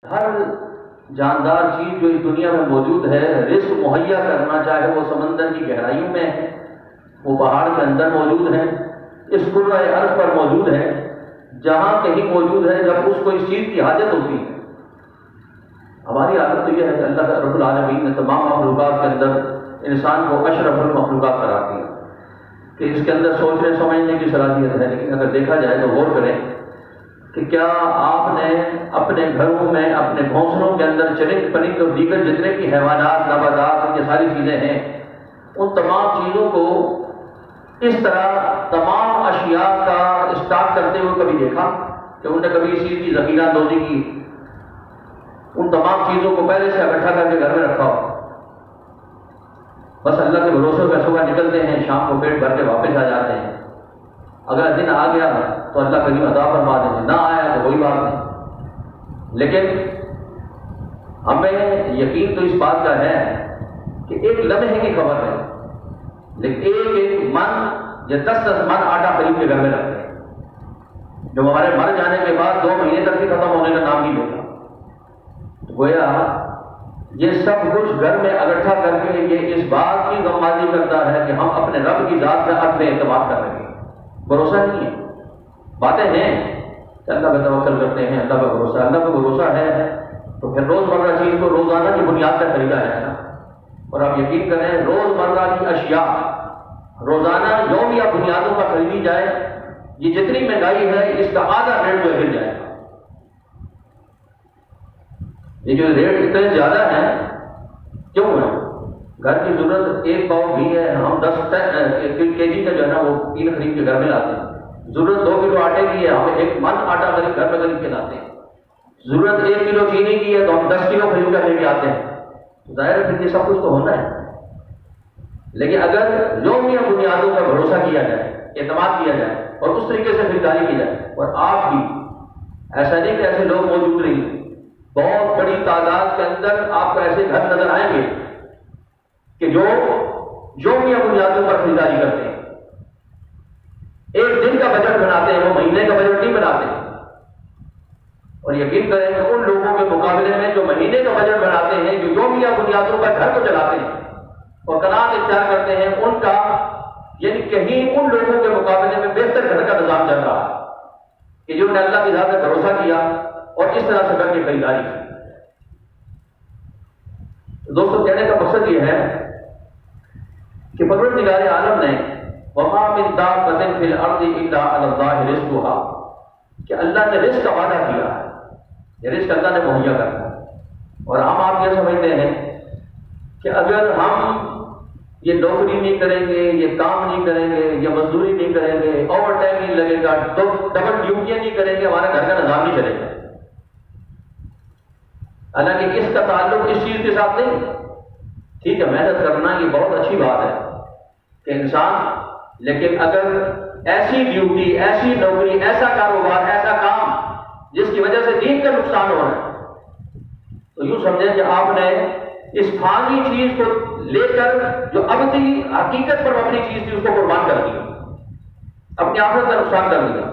ہر جاندار چیز جو اس دنیا میں موجود ہے رزق مہیا کرنا، چاہے وہ سمندر کی گہرائیوں میں ہے، وہ پہاڑ کے اندر موجود ہے، اس کرۂ ارض پر موجود ہے، جہاں کہیں موجود ہے جب اس کو اس چیز کی حاجت ہوتی ہے۔ ہماری عادت تو یہ ہے کہ اللہ رب العالمین نے تمام مخلوقات کے اندر انسان کو اشرف المخلوقات قرار دیا کہ اس کے اندر سوچنے سمجھنے کی صلاحیت ہے، لیکن اگر دیکھا جائے تو غور کریں کہ کیا آپ نے اپنے گھروں میں اپنے گھونسلوں کے اندر چرند پرند اور دیگر جتنے بھی حیوانات نباتات یہ ساری چیزیں ہیں ان تمام چیزوں کو اس طرح تمام اشیاء کا اسٹاک کرتے ہوئے کبھی دیکھا کہ انہوں نے کبھی اس چیز کی ذخیرہ اندوزی کی، ان تمام چیزوں کو پہلے سے اکٹھا کر کے گھر میں رکھا ہو؟ بس اللہ کے بھروسے پہ صبح نکلتے ہیں، شام کو پیٹ بھر کے واپس آ جاتے ہیں، اگر دن آ گیا تو اللہ کریم عطا فرما دیں گے، نہ آیا تو کوئی بات نہیں۔ لیکن ہمیں یقین تو اس بات کا ہے کہ ایک لمحے کی خبر ہے، لیکن ایک من یا 10 من آٹا خرید کے گھر میں رکھتے ہیں جو ہمارے مر جانے کے بعد 2 مہینے تک بھی ختم ہونے کا نام نہیں لیتا۔ گویا یہ سب کچھ گھر میں اکٹھا کر کے یہ اس بات کی غمازی کرتا ہے کہ ہم اپنے رب کی ذات میں اپنے اعتماد کر رہے ہیں، بھروسہ نہیں ہے۔ باتیں ہیں کہ اللہ پہ توکل کرتے ہیں، اللہ پہ بھروسہ، اللہ پہ بھروسہ ہے تو پھر روزمرہ چیز کو روزانہ کی بنیاد پر خریدا ہے نا۔ اور آپ یقین کریں روزمرہ کی اشیاء روزانہ یومیہ بنیادوں پر خریدی جائے، یہ جتنی مہنگائی ہے اس کا آدھا ریٹ جو گر جائے گا۔ یہ جو ریٹ اتنے زیادہ ہیں کیوں ہے؟ گھر کی ضرورت 1 پاؤ گھی ہے، ہم 10 kg کا جو ہے نا وہ تیل خرید کے گھر میں لاتے ہیں۔ ضرورت 2 کلو آٹے کی ہے، ہم 1 من آٹا گھر میں خرید کے لاتے ہیں۔ ضرورت 1 کلو چینی کی ہے تو ہم 10 کلو خرید کر لے کے آتے ہیں۔ ظاہر ہے پھر یہ سب کچھ تو ہونا ہے، لیکن اگر یومیہ بنیادوں پر بھروسہ کیا جائے، اعتماد کیا جائے اور اس طریقے سے خریداری کی جائے، اور آپ بھی ایسا نہیں کہ ایسے لوگ موجود نہیں، بہت بڑی تعداد کے اندر آپ کو ایسے گھر نظر آئیں گے کہ جو یومیہ بنیادوں پر خریداری کرتے ہیں، ایک دن کا بجٹ بناتے ہیں، وہ مہینے کا بجٹ نہیں بناتے ہیں۔ اور یقین کریں کہ ان لوگوں کے مقابلے میں جو مہینے کا بجٹ بناتے ہیں، جو یومیہ بنیادوں پر گھر کو چلاتے ہیں اور قناعت اختیار کرتے ہیں، ان کا یعنی کہیں ان لوگوں کے مقابلے میں بہتر گھر کا نظام چل رہا ہے کہ جنہوں نے اللہ کی ذات پر بھروسہ کیا اور اس طرح سے کر کے خریداری کی۔ دوستوں کہنے کا مقصد یہ ہے کہ پروردگار عالم نے وما من دابۃ فی الارض الا علی اللہ رزقها کہ اللہ نے رزق کا وعدہ کیا ہے، یہ رزق اللہ نے مہیا کرنا ہے۔ اور ہم آپ یہ سمجھتے ہیں کہ اگر ہم یہ نوکری نہیں کریں گے، یہ کام نہیں کریں گے، یہ مزدوری نہیں کریں گے، اوور ٹائم نہیں لگے گا، ڈبل ڈیوٹیاں نہیں کریں گے، ہمارا گھر کا نظام نہیں چلے گا۔ حالانکہ اس کا تعلق اس چیز کے ساتھ نہیں، ٹھیک ہے محنت کرنا یہ بہت اچھی بات ہے کہ انسان، لیکن اگر ایسی ڈیوٹی، ایسی نوکری، ایسا کاروبار، ایسا کام جس کی وجہ سے دین کا نقصان ہو رہا ہے، تو یوں سمجھیں کہ آپ نے اس فانی چیز کو لے کر جو ابدی حقیقت پر اپنی چیز تھی اس کو قربان کر دیا، اپنی آخرت کا نقصان کر دیا۔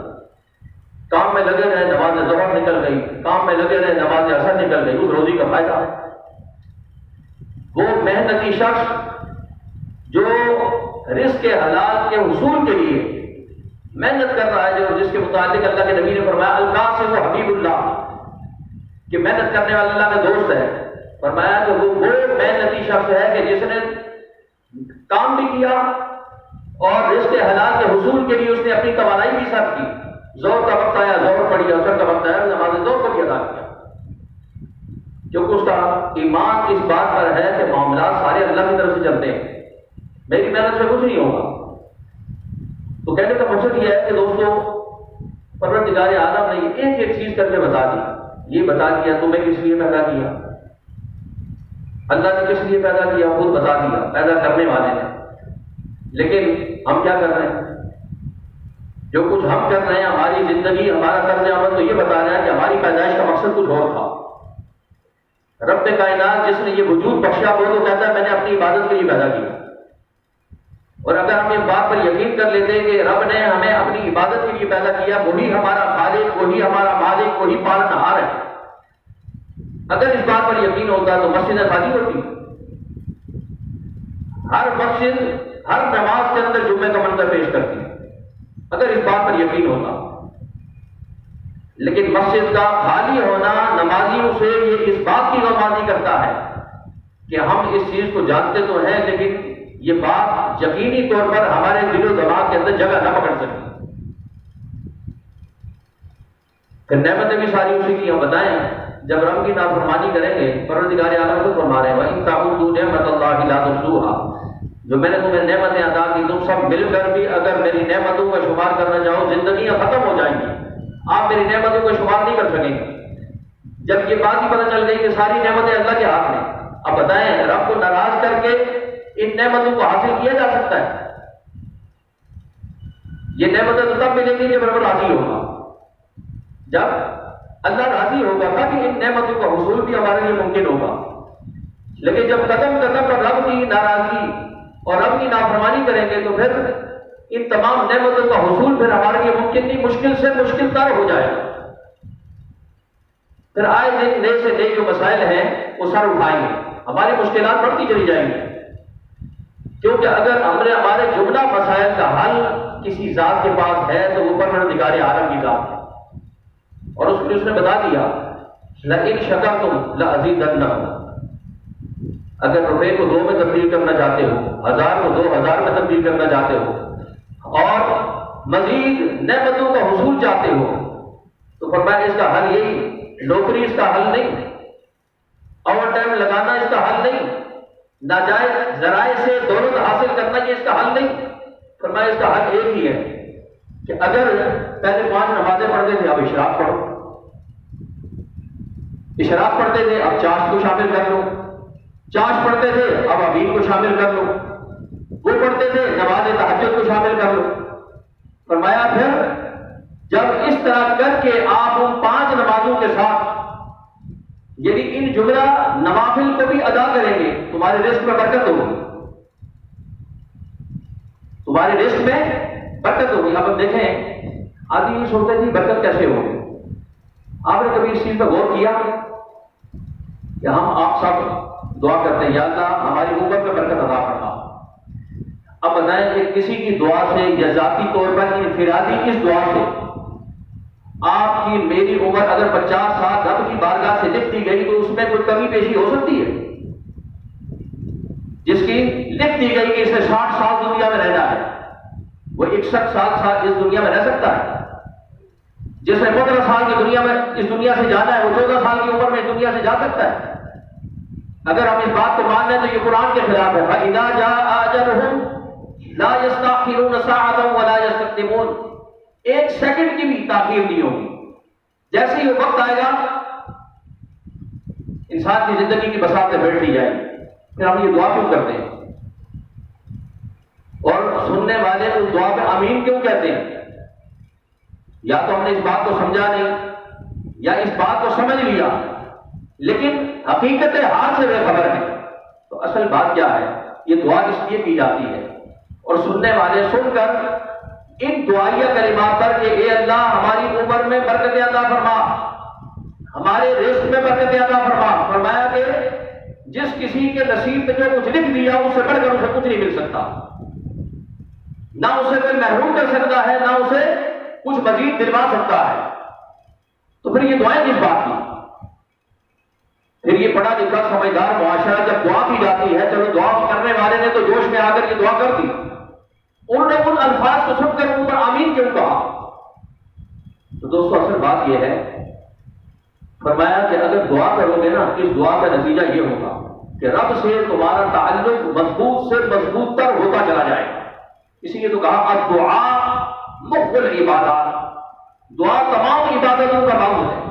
کام میں لگے رہے، نماز ظہر نکل گئی، کام میں لگے رہے، نماز عصر نکل گئی، اس روزی کا فائدہ ہے۔ وہ محنتی شخص جو رزق کے حلال کے حصول کے لیے محنت کر رہا ہے، جو جس کے متعلق اللہ کے نبی نے فرمایا القاسم حبیب اللہ کہ محنت کرنے والا اللہ کا دوست ہے، فرمایا کہ وہ محنتی شخص ہے کہ جس نے کام بھی کیا اور رزق حلال کے حصول کے لیے اس نے اپنی توانائی بھی صرف کی، زور کا وقت آیا زور پڑی، اثر کا وقت آیا نماز زور کو بھی ادا کیا، کیونکہ اس کا ایمان اس بات پر ہے کہ معاملات سارے اللہ کی طرف سے چلتے ہیں، میری محنت سے کچھ نہیں ہوگا۔ تو کہنے کا مقصد یہ ہے کہ دوستوں پروردگار عالم نے یہ ایک ایک چیز کر کے بتا دی، یہ بتا دیا تمہیں کس لیے پیدا کیا، اللہ نے کس لیے پیدا کیا خود بتا دیا، پیدا کرنے والے نے۔ لیکن ہم کیا کر رہے ہیں؟ جو کچھ ہم کر رہے ہیں، ہماری زندگی، ہمارا طرز عمل تو یہ بتا رہا ہے کہ ہماری پیدائش کا مقصد کچھ اور تھا۔ رب کائنات جس نے یہ وجود بخشا وہ تو کہتا ہے میں نے اپنی عبادت کے لیے پیدا کیا، اور اگر ہم اس بات پر یقین کر لیتے کہ رب نے ہمیں اپنی عبادت کے لیے پیدا کیا، وہی ہمارا خالق، وہی ہمارا مالک، وہی پالنہار ہے، اگر اس بات پر یقین ہوتا تو مسجدیں خالی ہوتی. ہر مسجد ہر نماز کے اندر جمعے کا منظر پیش کرتی اگر اس بات پر یقین ہوتا. لیکن مسجد کا خالی ہونا نمازیوں سے یہ اس بات کی غمازی کرتا ہے کہ ہم اس چیز کو جانتے تو ہیں لیکن یہ بات یقینی طور پر ہمارے دل و دماغ کے اندر جگہ نہ پکڑ سکتی. پھر نعمتیں بھی ساری اسی کی ہم بتائیں. جب رب کی نافرمانی کریں گے پروردگار عالم کو فرما رہے ہیں وَإِن تَعُدُّوا نِعْمَتَ اللَّهِ لَا تُحْصُوهَا. جو میں نے تمہیں نعمتیں عطا کی تم سب مل کر بھی اگر میری نعمتوں کا شمار کرنا چاہو زندگیاں ختم ہو جائیں گی. آپ میری نعمتوں کا شمار نہیں کر سکیں گے. جب یہ بات ہی پتہ چل گئی کہ ساری نعمتیں اللہ کے ہاتھ میں, اب بتائیں رب کو ناراض کر کے ان نعمتوں کو حاصل کیا جا سکتا ہے؟ یہ نعمتیں تو تب ملیں گی جب رب راضی ہوگا. جب اللہ راضی ہوگا تب ان نعمتوں کا حصول بھی ہمارے لیے ممکن ہوگا. لیکن جب قدم قدم پر رب کی ناراضگی اور رب کی نافرمانی کریں گے تو پھر ان تمام نعمتوں کا حصول پھر ہمارے لیے ممکن نہیں, مشکل سے مشکل تر ہو جائے گا. پھر آئے دن نئے سے نئے جو مسائل ہیں وہ سر اٹھائیں گے, ہماری مشکلات بڑھتی چلی جائیں گی. کیونکہ اگر ہمارے جملہ مسائل کا حل کسی ذات کے پاس ہے تو وہ پروردگار عالم کی ذات ہے. اور اس نے بتا دیا لَإِن شَكَرْتُمْ لَأَزِيدَنَّكُمْ. اگر روپے کو 2 میں تبدیل کرنا چاہتے ہو, 1000 کو 2000 میں تبدیل کرنا چاہتے ہو اور مزید نعمتوں کا حصول چاہتے ہو تو فرمایا اس کا حل یہی, نوکری اس کا حل نہیں, اوور ٹائم لگانا اس کا حل نہیں, ناجائز ذرائع سے دولت حاصل کرنا یہ اس کا حل نہیں. فرمایا اس کا حل ایک ہی ہے کہ اگر پہلے 5 نمازیں پڑھتے تھے اب اشراق پڑھو, اشراق پڑھتے تھے اب چاشت کو شامل کر لو, چاشت پڑھتے تھے اب ابین کو شامل کر لو, وہ پڑھتے تھے نماز تہجد کو شامل کر لو. فرمایا پھر جب اس طرح کر کے آپ ان 5 نمازوں کے ساتھ یعنی ان جملہ نوافل کو بھی ادا کریں گے تمہارے رزق میں برکت ہوگی, تمہارے رزق میں برکت ہوگی. اب ہم دیکھیں آدمی یہ سوچتے تھے برکت کیسے ہوگی. آپ نے کبھی اس چیز پر غور کیا کہ ہم آپ سب دعا کرتے ہیں یا اللہ ہماری امت میں برکت عطا فرما. اب بتائیں کہ کسی کی دعا سے یا ذاتی طور پر انفرادی اس دعا سے آپ کی میری عمر اگر 50 سال رب کی بارگاہ سے لکھ دی گئی تو اس میں کوئی کمی پیشی ہو سکتی ہے؟ جس کی لکھ دی گئی کہ اسے 60 سال دنیا میں رہنا ہے وہ 61 سال اس دنیا میں رہ سکتا ہے. جس نے 15 سال کی دنیا میں اس دنیا سے جانا ہے وہ 14 سال کی عمر میں اس دنیا سے جا سکتا ہے. اگر ہم اس بات کو مان لیں تو یہ قرآن کے خلاف ہے. فَإِذَا جَاءَ أَجَلُهُمْ لَا يَسْتَأْخِرُونَ سَاعَةً وَلَا يَسْتَقْدِمُونَ. 1 سیکنڈ کی بھی تاخیر نہیں ہوگی. جیسے ہی وہ وقت آئے گا انسان کی زندگی کی بساطیں بیٹھ لی جائیں. پھر ہم یہ دعا کیوں کرتے ہیں اور سننے والے اس دعا پہ آمین کیوں کہتے ہیں؟ یا تو ہم نے اس بات کو سمجھا نہیں یا اس بات کو سمجھ لیا لیکن حقیقت حال سے بے خبر ہے. تو اصل بات کیا ہے؟ یہ دعا اس لیے کی جاتی ہے اور سننے والے سن کر ان دعائیہ کلمات پر کہ اے اللہ ہماری عمر میں برکت عطا فرما, ہمارے رزق میں برکت عطا فرما. فرمایا کہ جس کسی کے نصیب میں جو کچھ لکھ دیا اس سے بڑھ کر اسے کچھ نہیں مل سکتا, نہ اسے کوئی محروم کر سکتا ہے نہ اسے کچھ مزید دلوا سکتا ہے. تو پھر یہ دعائیں کس بات کی؟ پھر یہ پڑھا لکھا سمجھدار معاشرہ جب دعا کی جاتی ہے, چلو دعا کرنے والے نے تو جوش میں آ کر یہ دعا کر دی, انہوں نے ان الفاظ کو سن کر ان پر آمین کیوں کہا؟ تو دوستو اصل بات یہ ہے, فرمایا کہ اگر دعا کرو گے نا اس دعا کا نتیجہ یہ ہوگا کہ رب سے تمہارا تعلق مضبوط سے مضبوط تر ہوتا چلا جائے گا. اسی لیے تو کہا الدعاء مخ العبادات, دعا تمام عبادتوں کا باعث ہے.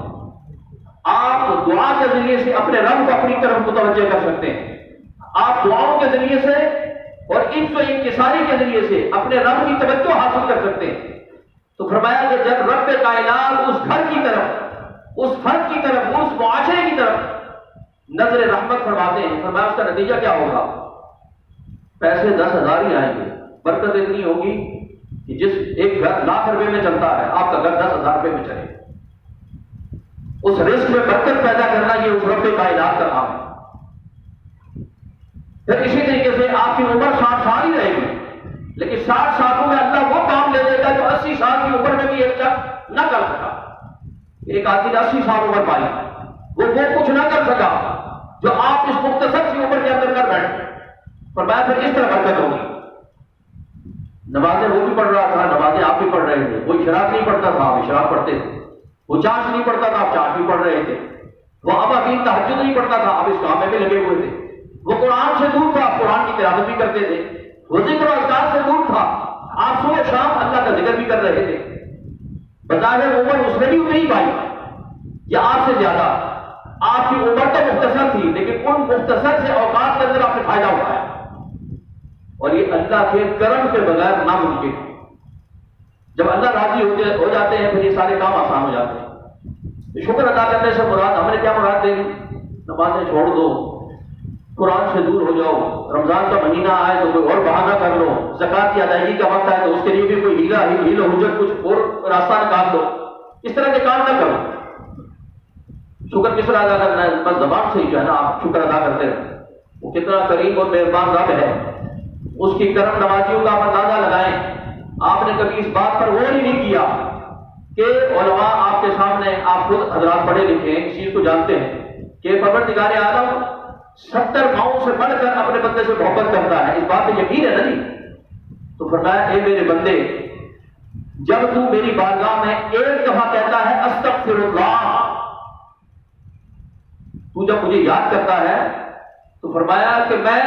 آپ دعا کے ذریعے سے اپنے رب کو اپنی طرف متوجہ کر سکتے ہیں. آپ دعاؤں کے ذریعے سے اور انکساری کے ذریعے سے اپنے رب کی توجہ حاصل کر سکتے ہیں. تو فرمایا کہ جب رب کائنات اس گھر کی طرف, اس فرد کی طرف, اس معاشرے کی طرف نظر رحمت فرماتے ہیں, فرمایا اس کا نتیجہ کیا ہوگا؟ پیسے 10,000 ہی آئیں گے, برکت اتنی ہوگی کہ جس ایک گھر لاکھ روپے میں چلتا ہے آپ کا گھر 10,000 روپے میں چلے. اس رزق میں برکت پیدا کرنا یہ اس رب پھر اسی طریقے سے آپ کی عمر 60 سال ہی رہے گی، لیکن 60 سالوں میں اللہ وہ کام لے لے گا جو 80 سال کی عمر میں بھی ایک شخص نہ کر سکا۔ ایک آدمی نے 80 سال عمر پائی، وہ کچھ نہ کر سکا جو آپ اس مختصر سی عمر کے اندر کر بیٹھے۔ فرمایا پھر اس طرح برکت ہوگی۔ نمازیں وہ بھی پڑھ رہا تھا، نمازیں آپ بھی پڑھ رہے تھے، وہ شراب نہیں پڑھتا تھا، آپ شراب پڑھتے تھے، وہ چاش نہیں پڑھتا تھا، آپ چاش بھی پڑھ رہے تھے، وہ ابابین تہجد نہیں پڑھتا تھا، آپ اس کام میں بھی لگے ہوئے تھے، وہ قرآن سے دور تھا، قرآن کی تلاوت بھی کرتے تھے، وہ ذکر و اذکار سے دور تھا، آپ صبح شام اللہ کا ذکر بھی کر رہے تھے۔ بظاہر عمر اس نے بھی اتنی پائی یا آپ سے زیادہ، آپ کی عمر تو مختصر تھی، لیکن ان مختصر سے اوقات کے اندر آپ نے فائدہ اٹھایا، اور یہ اللہ کے کرم کے بغیر ناممکن ہے۔ جب اللہ راضی ہو جاتے ہیں پھر یہ سارے کام آسان ہو جاتے ہیں۔ شکر ادا کرنے سے مراد ہم نے کیا مراد دے دی؟ نمازیں چھوڑ دو، قرآن سے دور ہو جاؤ، رمضان کا مہینہ آئے تو کوئی اور بہانہ کر لو، زکوٰۃ کی ادائیگی کا وقت آئے تو اس کے لیے بھی کوئی ہیل و حجت کچھ اور راستہ نکال دو، اس طرح کے کام نہ کرو۔ شکر کس طرح ادا کرنا ہے؟ بس زبان سے ہی جو ہے نا آپ شکر ادا کرتے رہے۔ وہ کتنا کریم اور مہربان رب ہے، اس کی کرم نوازیوں کا آپ اندازہ لگائیں۔ آپ نے کبھی اس بات پر غور ہی نہیں کیا کہ علماء آپ کے سامنے، آپ خود حضرات پڑھے لکھے ہیں، اس چیز کو جانتے ہیں کہ پروردگار عالم 70 ماؤں سے بڑھ کر اپنے بندے سے محبت کرتا ہے، اس بات پہ یقین ہے نا جی؟ تو فرمایا اے میرے بندے، جب تو میری بارگاہ میں ایک دفعہ کہتا ہے استغفر اللہ، تو جب مجھے یاد کرتا ہے تو فرمایا کہ میں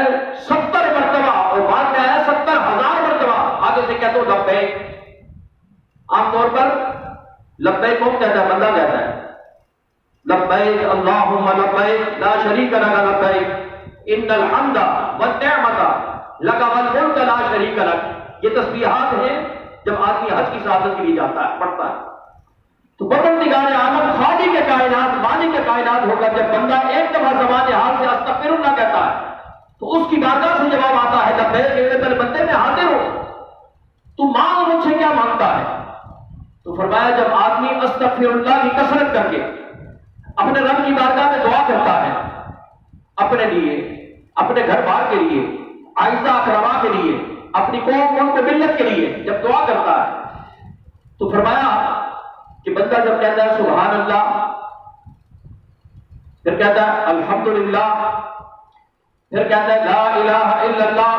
70 مرتبہ، اور بات میں آیا 70,000 مرتبہ آگے سے کہتا ہوں لبیک۔ عام طور پر لبیک کون کہتا ہے؟ بندہ کہتا ہے لبیک اللہم لبیک لا شریک لک لبیک ان الحمد والنعمت لک والملک لا شریک لک۔ یہ تسبیحات ہیں جب آدمی حج کی سعادت کے لیے جاتا ہے، پڑھتا ہے۔ تو پروردگار عالم خالق کے کائنات، مالک کے کائنات ہو کر جب بندہ ایک دفعہ زبان حال سے استغفر اللہ کہتا ہے تو اس کی بارگاہ سے جواب آتا ہے لبیک میرے پہلے بندے میں حاضر ہو، تو مانگ مجھ سے کیا مانگتا ہے؟ تو فرمایا جب آدمی استغفر اللہ کی کثرت کر کے اپنے رب کی بارگاہ میں دعا کرتا ہے، اپنے لیے، اپنے گھر بار کے لیے، آئزہ اقربا کے لیے، اپنی قوم ملک ملت کے لیے جب دعا کرتا ہے تو فرمایا کہ بندہ جب کہتا ہے سبحان اللہ، پھر کہتا ہے الحمدللہ، پھر کہتا ہے لا الہ الا اللہ،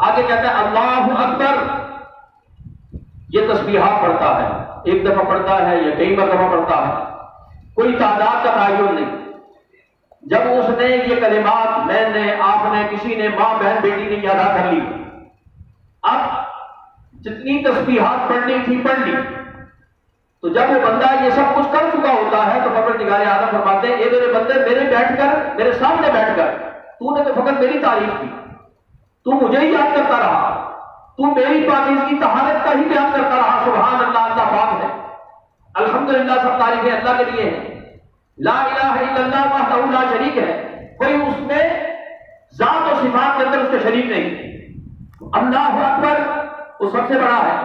آگے کہتا ہے اللہ اکبر، یہ تسبیحات پڑھتا ہے، ایک دفعہ پڑھتا ہے یا کئی مرتبہ پڑھتا ہے، کوئی تعداد کا تعین نہیں۔ جب اس نے یہ کلمات، میں نے، آپ نے، کسی نے، ماں بہن بیٹی نے ادا کر لی، اب جتنی تسبیحات پڑھنی تھی پڑھ لی، تو جب وہ بندہ یہ سب کچھ کر چکا ہوتا ہے تو پروردگار عالم فرماتے ہیں اے میرے بندے، میرے سامنے بیٹھ کر تو نے تو فقط میری تعریف کی، تو مجھے ہی یاد کرتا رہا، تو میری پاکیزگی طہارت کا ہی بیان کرتا رہا، سبحان اللہ، اللہ پاک ہے، الحمدللہ سب تعریفیں اللہ کے لیے ہیں، لا الہ الا اللہ وحدہ لا شریک ہے، کوئی اس میں ذات و صفات کے اندر اس کے شریک نہیں، اللہ اکبر وہ سب سے بڑا ہے۔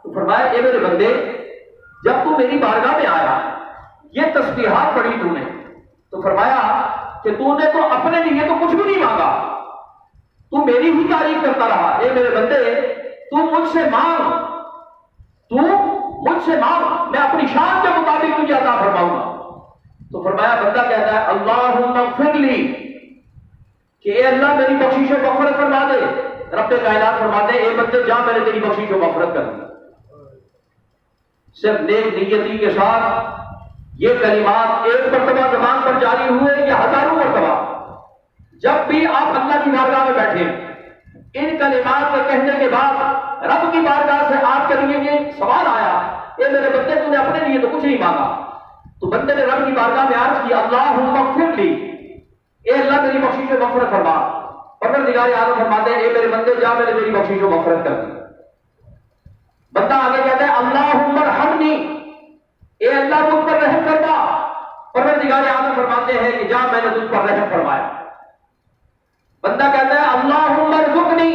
تو فرمایا اے میرے بندے، جب تو میری بارگاہ میں آیا، یہ تسبیحات پڑھی تو نے، تو فرمایا کہ تو نے تو اپنے لیے تو کچھ بھی نہیں مانگا، تو میری ہی تعریف کرتا رہا، اے میرے بندے تو مجھ سے مانگ، تو مجھ سے مانگ، میں اپنی شان کے مطابق تجھے عطا فرماؤں گا۔ تو فرمایا بندہ کہتا ہے اللہم اغفر لی، کہ اے اللہ میری بخشش و مغفرت فرما دے۔ رب کائنات فرماتے ہیں اے بندے جا، میں نے تیری بخشش و مغفرت کر دی۔ صرف نیک نیتی کے ساتھ یہ کلمات ایک مرتبہ زبان پر جاری ہوئے یا ہزاروں مرتبہ، جب بھی آپ اللہ کی بارگاہ میں بیٹھے، ان کلمات کے کہنے کے بعد رب کی بارگاہ سے آپ کے لیے یہ سوال آیا، اے میرے بندے تو نے اپنے لیے تو کچھ نہیں مانگا، تو بندے نے رب کی بارگاہ میں عرض کیا اللہم اغفر لی، اے اللہ میری بخشش و مغفرت فرما۔ پروردگار عالم فرماتے ہیں اے میرے بندے جا، میں نے تیری بخشش و مغفرت کر دی۔ بندہ آگے کہتا ہے اللہم ارحمنی، اے اللہ مجھ پر رحم فرما۔ پروردگار عالم فرماتے ہیں کہ جا، میں نے تجھ پر رحم فرمایا۔ بندہ کہتا ہے اللہم ارزقنی،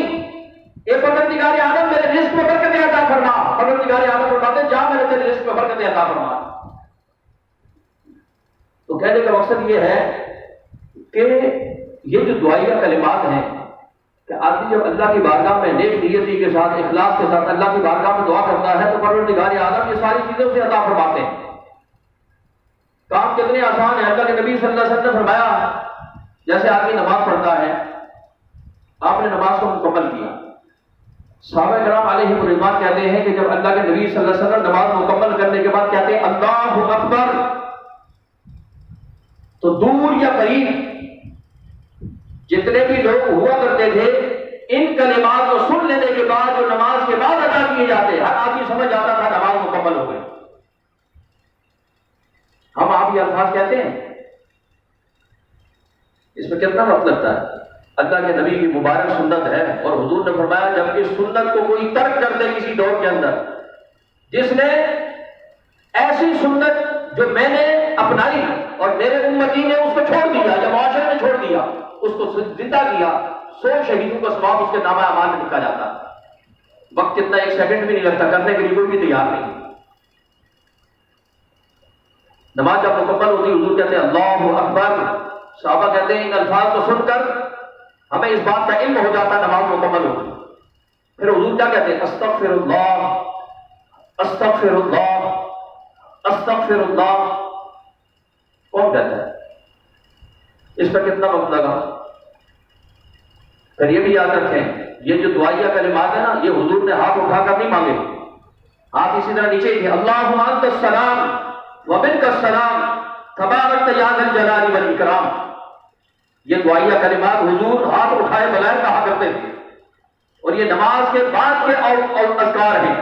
اے پروردگار عالم میرے رزق میں برکت عطا فرما۔ پروردگار عالم فرماتے ہیں جا، میں نے تیرے رزق میں برکت عطا فرما۔ تو کہنے کا مقصد یہ ہے کہ یہ جو دعائیہ کلمات ہیں کہ آدمی جب اللہ کی بارگاہ میں نیک نیتی کے ساتھ اخلاص کے ساتھ اللہ کی بارگاہ میں دعا کرتا ہے تو پروردگار عالم یہ ساری چیزیں اسے عطا فرماتے ہیں. کام کتنے آسان ہے. اللہ کے نبی صلی اللہ علیہ وسلم نے فرمایا جیسے آدمی نماز پڑھتا ہے, آپ نے نماز کو مکمل کیا. صحابہ کرام علیہم الرضوان کہتے ہیں کہ جب اللہ کے نبی صلی اللہ علیہ وسلم نماز مکمل کرنے کے بعد کہتے ہیں اللہ اکبر, تو دور یا قریب جتنے بھی لوگ ہوا کرتے تھے ان کلمات کو سن لینے کے بعد جو نماز کے بعد ادا کیے جاتے, ہر آدمی سمجھ جاتا تھا نماز مکمل ہو گئی. ہم آپ یہ الفاظ کہتے ہیں, اس میں کتنا وقت لگتا ہے. اللہ کے نبی کی مبارک سنت ہے اور حضور نے فرمایا جب اس سنت کو کوئی ترک کر دے کسی دور کے اندر, جس نے ایسی سنت جو میں نے اپنائی اور میرے امتی نے اس کو چھوڑ دیا یا معاشرے نے چھوڑ دیا, اس کو زندہ کیا, 100 شہیدوں کا ثواب اس کے نامہ اعمال میں لکھا جاتا. وقت کتنا, 1 سیکنڈ بھی نہیں لگتا, کرنے کے لیے کوئی بھی تیار نہیں. نماز جب مکمل ہوتی حضور کہتے ہیں اللہ اکبر. صحابہ کہتے ہیں ان الفاظ کو سن کر ہمیں اس بات کا علم ہو جاتا نماز مکمل ہوگی. پھر حضور کیا کہتے ہیں استغفر اللہ استغفر اللہ استغفر اللہ. کون کہتا ہے؟ اس پر کتنا وقت لگا. پھر یہ بھی یاد رکھیں یہ جو دعائیہ کلمات ہیں نا, یہ حضور نے ہاتھ اٹھا کر نہیں مانگے, ہاتھ اسی طرح نیچے ہی تھے. اللہم انت السلام ومنک السلام تبارک یا ذا الجلال والاکرام. یہ دعائیہ کلمات حضور ہاتھ اٹھائے بغیر کہا کرتے تھے, اور یہ نماز کے بعد کے اذکار ہیں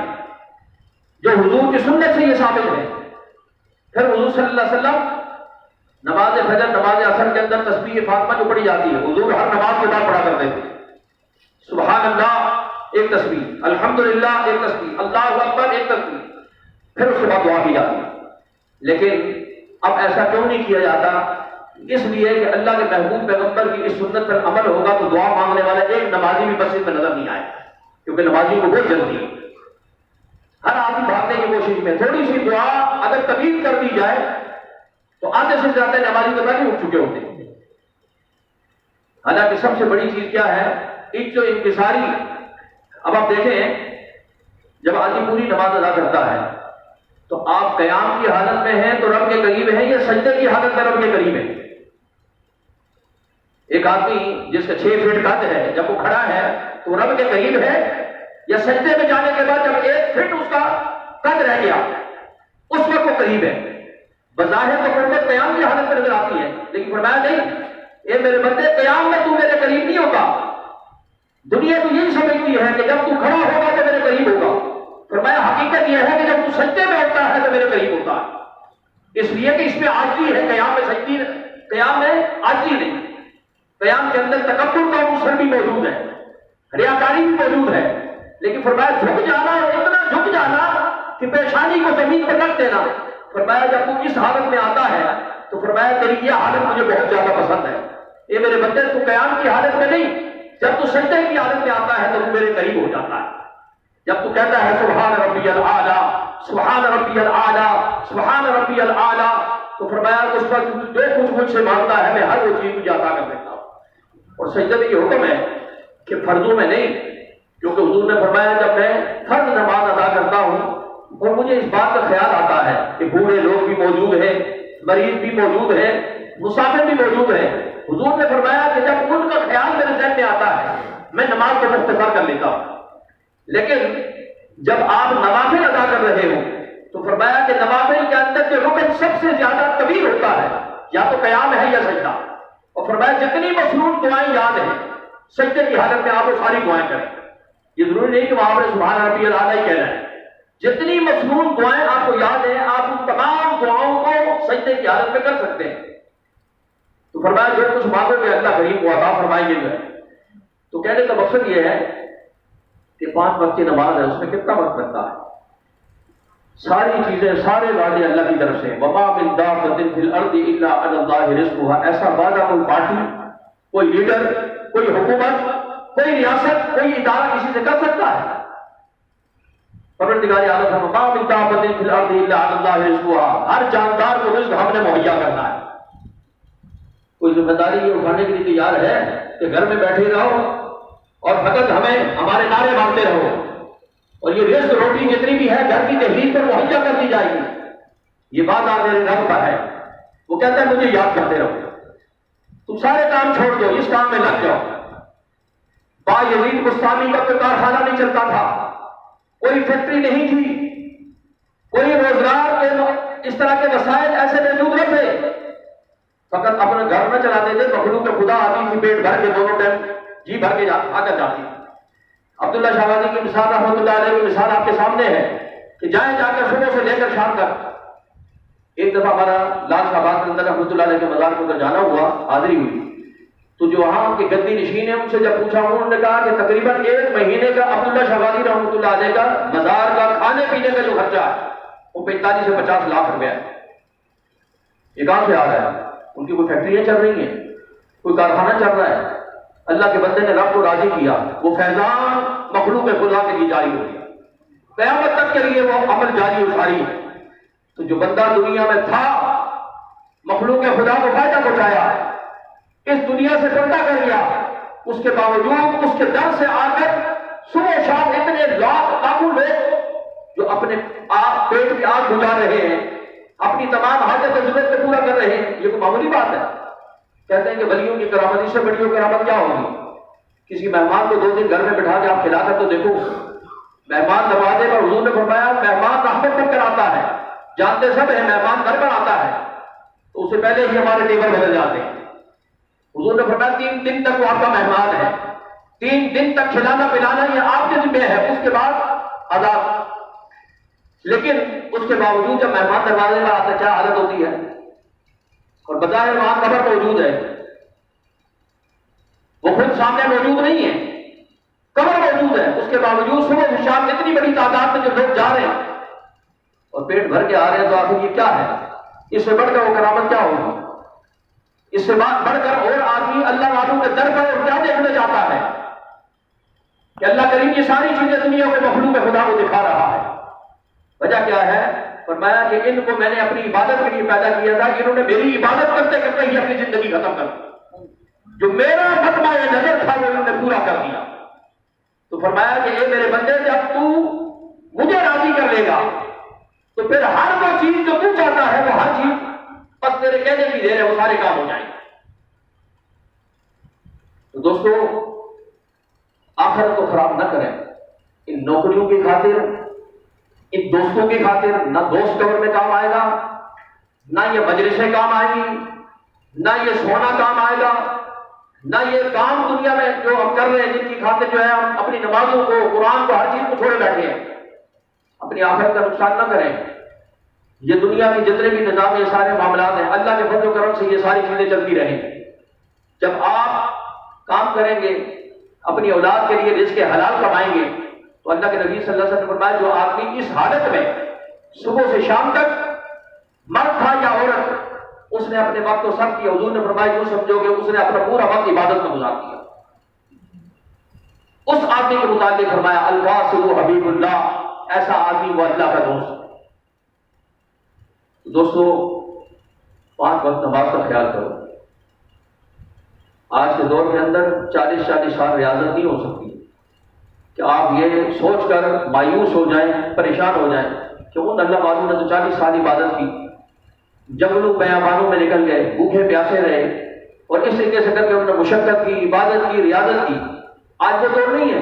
جو حضور کی سنت سے یہ ثابت ہے. پھر حضور صلی اللہ علیہ وسلم نماز فجر نماز عصر کے اندر تسبیح فاطمہ جو پڑھی جاتی ہے حضور ہر نماز کے بعد پڑھا کرتے تھے. سبحان اللہ ایک تسبیح, الحمدللہ ایک تسبیح, اللہ اکبر ایک تسبیح, پھر اس کے بعد دعا کی جاتی ہے. لیکن اب ایسا کیوں نہیں کیا جاتا؟ اس لیے کہ اللہ کے محبوب پیغمبر کی اس سنت پر عمل ہوگا تو دعا مانگنے والا ایک نمازی بھی مسجد میں نظر نہیں آئے, کیونکہ نمازی کو بہت جلدی ہے. ہر آدمی بھاگنے کی کوشش میں, تھوڑی سی دعا اگر طویل کر دی جائے تو آدھے سے زیادہ نمازی تو پہلے اٹھ چکے ہوتے ہیں. حالانکہ سب سے بڑی چیز کیا ہے, ایک جو انکساری. اب آپ دیکھیں جب آدمی پوری نماز ادا کرتا ہے تو آپ قیام کی حالت میں ہیں تو رب کے قریب ہیں یا سجدے کی حالت میں رب کے قریب ہیں. ایک آدمی جس کا 6 فٹ قد ہے جب وہ کھڑا ہے تو رب کے قریب ہے یا سجدے میں جانے کے بعد جب 1 فٹ اس کا قد رہ گیا اس وقت وہ قریب ہے. بظاہر تو پڑھتے قیام کی حالت میں نظر آتی ہے, لیکن فرمایا نہیں اے میرے بندے قیام میں تو میرے قریب نہیں ہوگا. دنیا تو یہی سمجھتی ہے کہ جب تو کھڑا ہوگا تو میرے قریب ہوگا. فرمایا حقیقت یہ ہے کہ جب تو سجدے میں ہوتا ہے تو میرے قریب ہوتا ہے. اس لیے کہ اس میں عاجزی ہے, قیام میں سجدی, قیام میں عاجزی نہیں. قیام کے اندر تکبر کا عنصر بھی موجود ہے, ریاکاری بھی موجود ہے, لیکن فرمایا جھک جانا, اتنا جھک جانا کہ پیشانی کو زمین پر رکھ دینا. فرمایا جب تو اس حالت میں آتا ہے تو فرمایا تیری یہ حالت مجھے بہت زیادہ پسند ہے. یہ میرے بندے تو قیام کی حالت میں نہیں, جب تو سجدے کی حالت میں آتا ہے تو وہ میرے قریب ہو جاتا ہے. جب تو کہتا ہے سبحان ربی الاعلیٰ سبحان ربی الاعلیٰ سبحان ربی الاعلیٰ, تو فرمایا اس پر جو کچھ مجھ سے مانگتا ہے میں ہر وہ چیز تجھے عطا کر دیتا ہوں. اور سجدے میں یہ حکم ہے کہ فرضوں میں نہیں, کیونکہ حضور نے فرمایا جب میں فرض نماز ادا کرتا ہوں اور مجھے اس بات کا خیال آتا ہے کہ بوڑھے لوگ بھی موجود ہیں, مریض بھی موجود ہیں, مسافر بھی موجود ہیں, حضور نے فرمایا کہ جب ان کا خیال میرے ذہن میں آتا ہے میں نماز کو مختصر کر لیتا ہوں. لیکن جب آپ نوافل ادا کر رہے ہو تو فرمایا کہ نوافل کے اندر جو رکن سب سے زیادہ طویل ہوتا ہے یا تو قیام ہے یا سجدہ. اور فرمایا جتنی مصنون دعائیں یاد ہیں سجدے کی حالت میں آپ وہ ساری دعائیں کریں. یہ ضروری نہیں کہ وہاں پر سبحان ربی الاعلیٰ ہی کہنا ہے, جتنی مصنون دعائیں آپ کو یاد ہیں آپ ان تمام دعاؤں کو سجدے کی حالت میں کر سکتے ہیں. تو فرمایا جو کچھ مانگو گے اللہ کریم کو عطا فرمائیں گے. تو کہنے کا مقصد یہ ہے کہ 5 وقت کی نماز ہے, اس میں کتنا وقت لگتا ہے؟ ساری چیزیں سارے وعدے اللہ کی طرف سے, وما من دابۃ فی الارض الا علی اللہ رزقها. ایسا وعدہ کوئی پارٹی, کوئی لیڈر, کوئی حکومت, کوئی ریاست, کوئی ادارہ کسی سے کر سکتا ہے؟ پروردگار عالم ہے وما من دابۃ فی الارض الا علی اللہ رزقها. ہر جاندار کو رزق ہم نے مہیا کرنا ہے. کوئی ذمہ داری یہ اٹھانے کے لیے تیار ہے کہ گھر میں بیٹھے رہو اور فقط ہمیں ہمارے نعرے مارتے رہو، اور یہ رزق روٹی جتنی بھی ہے گھر کی دہلیز پر مہیا کر دی جائے گی، یہ بات آپ میرے رب کا ہے۔ وہ کہتا ہے مجھے یاد کرتے رہو، تم سارے کام چھوڑ دو، اس کام میں لگ جاؤ۔ با یزید بستانی کا کوئی کارخانہ نہیں چلتا تھا، کوئی فیکٹری نہیں تھی، کوئی روزگار کے اس طرح کے وسائل ایسے موجود نہ تھے، فقط اپنا گھر نہ چلاتے تھے، مخلوق کے خدا آتی تھی پیٹ بھر کے دونوں ٹائم جی بھر کے آ کر جاتی۔ عبداللہ شہبازی کی مثال رحمۃ اللہ علیہ کی مثال آپ کے سامنے ہے کہ جائیں جا کر صبح سے لے کر شام تک۔ ایک دفعہ ہمارا لال شہباز کے اندر رحمۃ اللہ علیہ کے مزار کو جانا ہوا، حاضری ہوئی، تو جو وہاں کے گدی نشین ہیں ان سے جب پوچھا انہوں نے کہا کہ تقریباً 1 مہینے کا عبداللہ شہبازی رحمۃ اللہ علیہ کا مزار کا کھانے پینے کا جو خرچہ ہے وہ 45 سے 50 لاکھ روپیہ ہے۔ یہ کہاں سے آ رہا ہے؟ ان کی کوئی فیکٹریاں چل رہی ہیں، کوئی کارخانہ چل رہا ہے؟ اللہ کے بندے نے رب کو راضی کیا، وہ فیضان مخلوق خدا کے لیے جاری ہو گیا، قیامت تک کے لیے وہ عمل جاری و ساری ہے۔ تو جو بندہ دنیا میں تھا مخلوق خدا کو فائدہ پہنچایا، اس دنیا سے پردہ کر لیا، اس کے باوجود اس کے در سے آ کر صبح و شام اتنے لاکھوں لوگ جو اپنے پیٹ کی آگ بجھا رہے ہیں، اپنی تمام حاجت ضرورت کو پورا کر رہے ہیں، یہ کوئی معمولی بات ہے؟ کہتے ہیں کہ ولیوں کی کرامت، اس سے بڑی کرامت کیا ہوگی؟ کسی مہمان کو 2 دن گھر میں بٹھا کے آپ کھلا کر تو دیکھو، مہمان دروازے پر حضور نے فرمایا مہمان رحمت پر کر آتا ہے، جانتے سب ہیں مہمان گھر پر آتا ہے تو اس سے پہلے ہی ہمارے ٹیبل بدل جاتے ہیں۔ حضور نے فرمایا 3 دن تک وہ آپ کا مہمان ہے، 3 دن تک کھلانا پلانا یہ آپ کے ذمہ ہے، اس کے بعد عذاب۔ لیکن اس کے باوجود جب مہمان دروازے پر آتا کیا حالت ہوتی ہے؟ اور بظاہر وہاں قبر موجود ہے، وہ خود سامنے موجود نہیں ہے، قبر موجود ہے، اس کے باوجود صبح سے شام اتنی بڑی تعداد میں جو لوگ جا رہے ہیں اور پیٹ بھر کے آ رہے ہیں، تو آخر یہ کیا ہے؟ اس سے بڑھ کر وہ کرامت کیا ہوگی؟ اس سے بڑھ کر اور آدمی اللہ والوں کے در پر کیا دیکھنے جاتا ہے کہ اللہ کریم یہ ساری چیزیں دنیا کے مخلوق خدا کو دکھا رہا ہے۔ وجہ کیا ہے؟ فرمایا کہ ان کو میں نے اپنی عبادت کے لیے پیدا کیا تھا، انہوں نے میری عبادت کرتے کرتے ہی اپنی زندگی ختم کر دی، جو میرا فتویٰ نظر تھا وہ انہوں نے پورا کر دیا۔ تو فرمایا کہ اے میرے بندے جب تو مجھے راضی کر لے گا تو پھر ہر وہ چیز جو تو چاہتا ہے وہ ہر چیز بس تیرے کہنے کی دیر ہے، وہ سارے کام ہو جائیں گے۔ تو دوستو آخرت کو خراب نہ کریں ان نوکریوں کی خاطر، ان دوستوں کی خاطر۔ نہ دوست قبر میں کام آئے گا، نہ یہ مجلسیں کام آئیں گی، نہ یہ سونا کام آئے گا، نہ یہ کام دنیا میں جو ہم کر رہے ہیں جن کی خاطر جو ہے ہم اپنی نمازوں کو، قرآن کو، ہر چیز کو چھوڑے بیٹھے ہیں۔ اپنی آخرت کا نقصان نہ کریں۔ یہ دنیا کی جتنے بھی نظام، یہ سارے معاملات ہیں، اللہ کے فضل و کرم سے یہ ساری چیزیں چلتی رہیں گی۔ جب آپ کام کریں گے، اپنی اولاد کے لیے رزق حلال کمائیں گے، تو اللہ کے نبی صلی اللہ علیہ وسلم نے فرمایا جو آدمی اس حالت میں صبح سے شام تک مرد تھا یا عورت، اس نے اپنے وقت کو صرف کیا، حضور نے فرمایا یوں سمجھو کہ اس نے اپنا پورا وقت عبادت میں گزار دیا۔ اس آدمی کے متعلق فرمایا الواصل حبیب اللہ، ایسا آدمی وہ اللہ کا دوست۔ دوستو 5 وقت نماز کا خیال کرو۔ آج کے دور کے اندر 40 سال ریاضت نہیں ہو سکتی کہ آپ یہ سوچ کر مایوس ہو جائیں، پریشان ہو جائیں کہ ان اللہ والوں نے تو 40 سال عبادت کی، جنگلوں بیابانوں میں نکل گئے، بھوکے پیاسے رہے اور اس طریقے سے کر کے انہوں نے مشقت کی، عبادت کی، ریاضت کی۔ آج وہ دور نہیں ہے،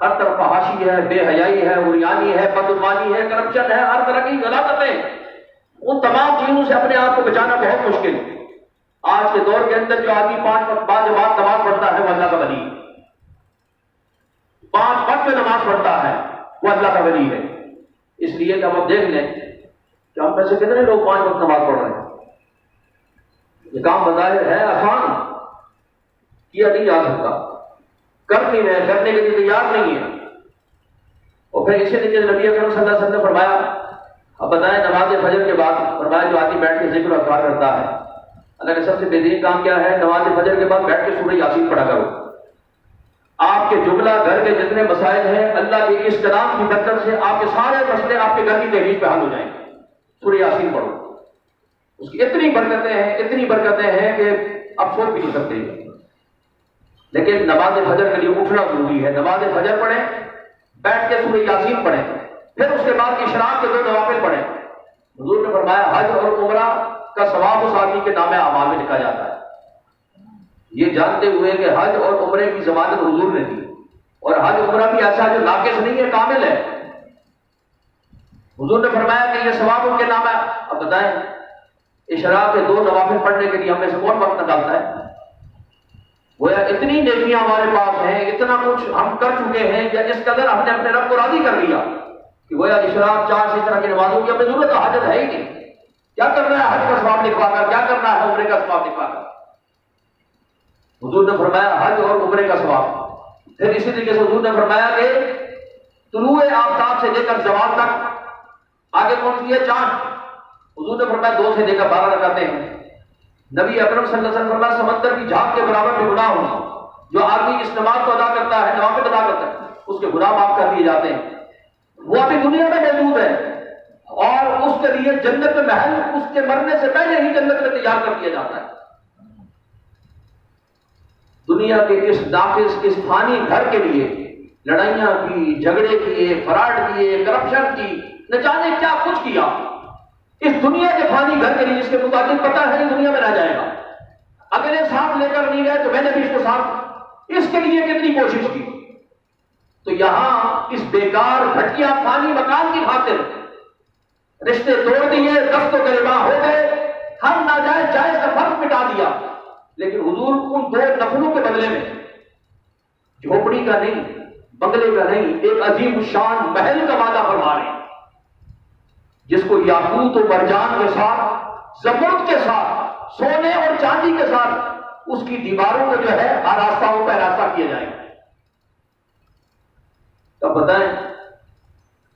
ہر طرف فحاشی ہے، بے حیائی ہے، عریانی ہے، بدعنوانی ہے، کرپشن ہے، ہر طرح کی غلاظتیں۔ ان تمام چیزوں سے اپنے آپ کو بچانا بہت مشکل ہے۔ آج کے دور کے اندر جو آدمی 5 وقت بعد جماعت نماز پڑھتا ہے وہ اللہ کا ولی ہے، 5 وقت میں نماز پڑھتا ہے وہ اللہ کا ولی ہے۔ اس لیے کہ ہم دیکھ لیں کہ ہم میں سے کتنے لوگ 5 وقت نماز پڑھ رہے ہیں۔ یہ کام بظاہر ہے آسان، کیا نہیں جا سکتا، کر نہیں رہے، کرنے کے لیے تیار نہیں ہے۔ اور پھر اسی لیے نبی اکرم صلی اللہ علیہ وسلم نے فرمایا، اب بتائیں نماز فجر کے بعد فرمایا جو آدمی بیٹھ کے ذکر و اذکار کرتا ہے، اللہ کا سب سے بہترین کام کیا ہے؟ نماز فجر کے بعد بیٹھ کے سورہ یاسین پڑھا کرو۔ آپ کے جملہ گھر کے جتنے مسائل ہیں اللہ کے اس کلام کی برکت سے آپ کے سارے مسئلے آپ کے گھر کی تحریر پہ حل ہو جائیں گے۔ سورہ یاسین پڑھو، اس کی اتنی برکتیں ہیں کہ آپ سوچ بھی نہیں سکتے. لیکن نماز فجر کے لیے اٹھنا ضروری ہے. نماز فجر پڑھیں, بیٹھ کے سورہ یاسین پڑھیں, پھر اس کے بعد اشراق کے 2 نوافل پڑھیں. حضور نے فرمایا حج اور عمرہ کا ثواب اس آدمی کے نام اعمال میں لکھا جاتا ہے. یہ جانتے ہوئے کہ حج اور عمرے کی ضمانت حضور نے دی, اور حج عمرہ بھی ایسا جو ناقص نہیں ہے, کامل ہے. حضور نے فرمایا کہ یہ ثواب ان کے نام ہے. اب بتائیں اشراق کے 2 نوافل پڑھنے کے لیے ہمیں سے کون وقت نکالتا ہے؟ گویا اتنی نیکیاں ہمارے پاس ہیں, اتنا کچھ ہم کر چکے ہیں, یا اس قدر ہم نے اپنے رب کو راضی کر لیا کہ گویا اشراق 4 اس طرح کی نمازوں کی ہمیں ضرورت حاجت ہے ہی نہیں. کیا کرنا ہے حج کا ثواب لکھوا کر, کیا کرنا ہے عمرے کا ثواب لکھوا کر؟ حضور نے فرمایا حج اور عمرے کا ثواب. پھر اسی طریقے سے حضور نے فرمایا کہ طلوع آفتاب سے لے کر زوال تک آگے کون سی ہے؟ چاند. حضور نے فرمایا 2 سے لے کر 12 رکعتیں ہیں. نبی اکرم صلی اللہ علیہ وسلم فرمایا سمندر کی جھاگ کے برابر بھی گناہ ہوگا. جو آدمی اس نماز کو ادا کرتا ہے, نوافل ادا کرتا ہے, اس کے گناہ معاف کر دیے جاتے ہیں. وہ ابھی دنیا میں موجود ہے, اور اس کے لیے جنت میں محل اس کے مرنے سے پہلے ہی جنت میں تیار کر دیا جاتا ہے. دنیا کے اس ناقص, اس فانی گھر کے لیے لڑائیاں کی, جھگڑے کیے, فراڈ کیے, کرپشن کی, نہ جانے کیا کچھ کیا. اس دنیا کے فانی گھر کے لیے جس کے مطابق پتہ ہے یہ دنیا میں رہ جائے گا, اگلے ساتھ لے کر نہیں گئے تو میں نے بھی اس کو ساتھ, اس کے لیے کتنی کوشش کی. تو یہاں اس بیکار گھٹیا فانی مکان کی خاطر رشتے توڑ دیے, دست و گریباں ہو گئے, ہر ناجائز جائز کا فرق مٹا دیا. لیکن حضور ان 2 نفلوں کے بدلے میں جھوپڑی کا نہیں, بنگلے کا نہیں, ایک عظیم الشان محل کا وعدہ فرما رہے ہیں, جس کو یاقوت و مرجان کے ساتھ, زمرد کے ساتھ, سونے اور چاندی کے ساتھ اس کی دیواروں کو جو ہے آراستہ و پیراستہ کیا جائے گا. تب بتائیں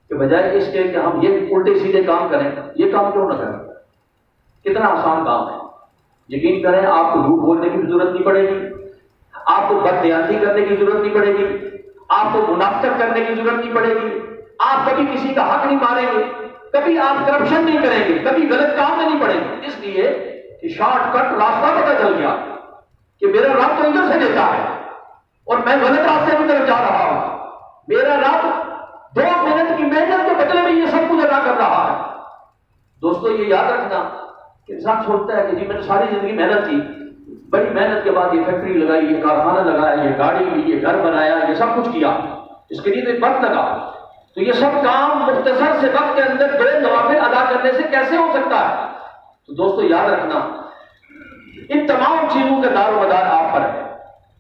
کہ بجائے اس کے کہ ہم یہ الٹے سیدھے کام کریں, یہ کام کیوں نہ کریں؟ کتنا آسان کام ہے. یقین کریں آپ کو جھوٹ بولنے کی ضرورت نہیں پڑے گی, آپ کو بددیانتی کرنے کی ضرورت نہیں پڑے گی, آپ کو منافقت کرنے کی ضرورت نہیں پڑے گی, آپ کبھی کسی کا حق نہیں ماریں گے, کبھی آپ کرپشن نہیں کریں گے, کبھی غلط کام میں نہیں پڑیں گے. اس لیے کہ شارٹ کٹ راستہ پتہ چل گیا کہ میرا رب تو ادھر سے دیتا ہے اور میں غلط راستے کی طرف جا رہا ہوں. میرا رب 2 منٹ کی محنت کے بدلے میں یہ سب کچھ ادا کر رہا ہے. دوستو یہ یاد رکھنا کہ انسان سوچتا ہے کہ جی میں نے ساری زندگی محنت کی, بڑی محنت کے بعد یہ فیکٹری لگائی, یہ کارخانہ لگایا, یہ گاڑی لی, یہ گھر بنایا, یہ سب کچھ کیا, اس کے لیے تو ایک وقت لگا. تو یہ سب کام مختصر سے وقت کے اندر 2 نوافل ادا کرنے سے کیسے ہو سکتا ہے؟ تو دوستو یاد رکھنا ان تمام چیزوں کا دار و مدار آپ پر ہے,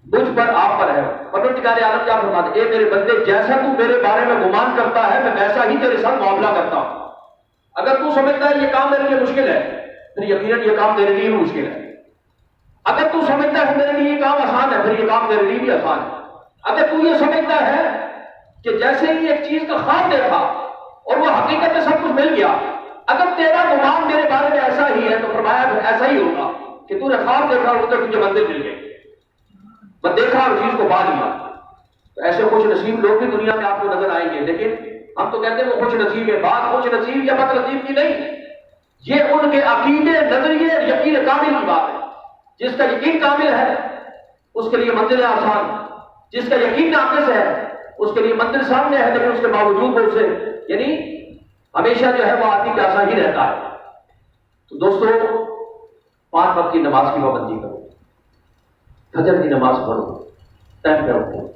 مجھ پر, آپ پر ہے. پروردگار عالم کیا فرماتے ہیں؟ اے میرے بندے, جیسا تو میرے بارے میں گمان کرتا ہے میں ویسا ہی تیرے ساتھ معاملہ کرتا ہوں. اگر تو سمجھتا ہے یہ کام میرے لیے مشکل ہے, پھر یقیناً یہ کام تیرے لیے بھی مشکل ہے. اگر تو سمجھتا ہے میرے لیے یہ کام آسان ہے, پھر یہ کام تیرے لیے بھی آسان ہے. اگر تو یہ سمجھتا ہے کہ جیسے ہی ایک چیز کا خواب دیکھا اور وہ حقیقت میں سب کچھ مل گیا, اگر تیرا گمان میرے بارے میں ایسا ہی ہے تو فرمایا ایسا ہی ہوگا کہ تو نے خواب دیکھا اور ادھر تجھے منزل مل گئی, بس دیکھا اور چیز کو پا لیا. تو ایسے خوش نصیب لوگ بھی دنیا میں آپ کو نظر آئیں گے. لیکن ہم تو کہتے ہیں وہ خوش نصیب ہے, بات خوش نصیب یا بد نصیب کی نہیں, یہ ان کے عقیدے, نظریے, یقین کامل کی بات ہے. جس کا یقین کامل ہے اس کے لیے منزل آسان, جس کا یقین ناقص ہے اس کے لیے منزل سامنے ہے, لیکن اس کے باوجود وہ اسے یعنی ہمیشہ جو ہے وہ آدمی کا ایسا ہی رہتا ہے. تو دوستو 5 وقت کی نماز کی پابندی کرو, فجر کی نماز پڑھو, ٹائم پہ اٹھو,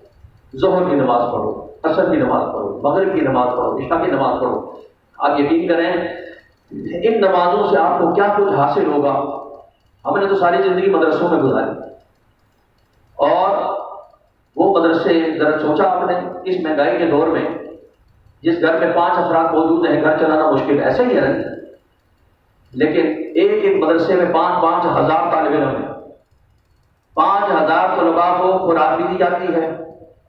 ظہر کی نماز پڑھو, عصر کی نماز پڑھو, مغرب کی نماز پڑھو, عشاء کی نماز پڑھو. آپ یقین کریں ان نمازوں سے آپ کو کیا کچھ حاصل ہوگا. ہم نے تو ساری زندگی مدرسوں میں گزاری, اور وہ مدرسے ذرا سوچا آپ نے اس مہنگائی کے دور میں جس گھر میں 5 افراد موجود ہیں گھر چلانا مشکل, ایسے ہی ہے. لیکن ایک مدرسے میں 5-5 ہزار طالب علم ہیں, 5,000 طلباء کو خوراک بھی دی جاتی ہے,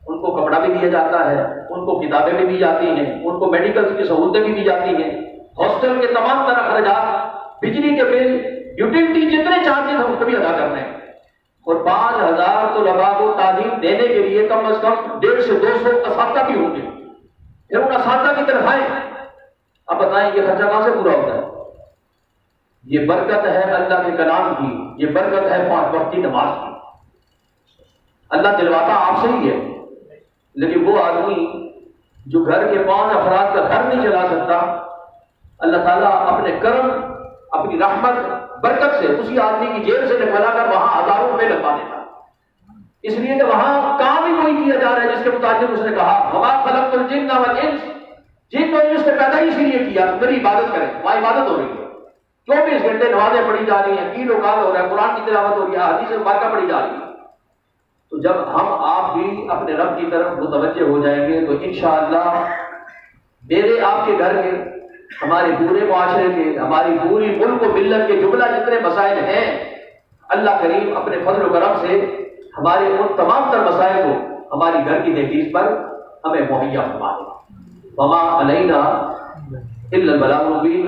ان کو کپڑا بھی دیا جاتا ہے, ان کو کتابیں بھی دی جاتی ہیں, ان کو میڈیکل کی سہولتیں بھی دی جاتی ہیں, ہاسٹل کے تمام طرح اخراجات, بجلی کے بل, یوٹیلٹی, جتنے چارجز ہیں ان کو بھی ادا کرنے ہیں. اور 5,000 طلباء کو تعلیم دینے کے لیے کم از کم 150 سے 200 اساتذہ بھی ہوں گے. پھر ان اساتذہ کی تنخواہیں, اب بتائیں یہ خرچہ کہاں سے پورا ہوتا ہے؟ یہ برکت ہے اللہ کے کلام کی، یہ برکت ہے 5 وقت کی نماز کی۔ اللہ دلواتا آپ سے ہی ہے، لیکن وہ آدمی جو گھر کے 5 افراد کا گھر نہیں چلا سکتا، اللہ تعالیٰ اپنے کرم، اپنی رحمت، برکت سے اسی آدمی کی جیب سے نکلا کر وہاں ہزاروں روپے لگوا دیتا، اس لیے کہ وہاں کام ہی وہی کیا جا رہا ہے جس کے متعلق اس نے کہا وما خلقت الجن والانس، جن کو انس نے پیدا ہی اسی لیے کیا میری عبادت کریں۔ وہاں عبادت ہو رہی ہے، 24 گھنٹے نمازیں پڑھی جا رہی ہیں، قیل و قال ہو رہا ہے، قرآن کی تلاوت ہو رہی ہے، حدیث مبارکہ پڑھی جا رہی ہے۔ تو جب ہم آپ بھی اپنے رب کی طرف متوجہ ہو جائیں گے تو انشاءاللہ میرے آپ کے گھر کے، ہمارے پورے معاشرے کے، ہماری پوری ملک و ملت کے جملہ جتنے مسائل ہیں، اللہ کریم اپنے فضل و کرم سے ہمارے ان تمام تر مسائل کو ہماری گھر کی دہلیز پر ہمیں مہیا فرما دے۔ وما علینا الا البلاغ المبین۔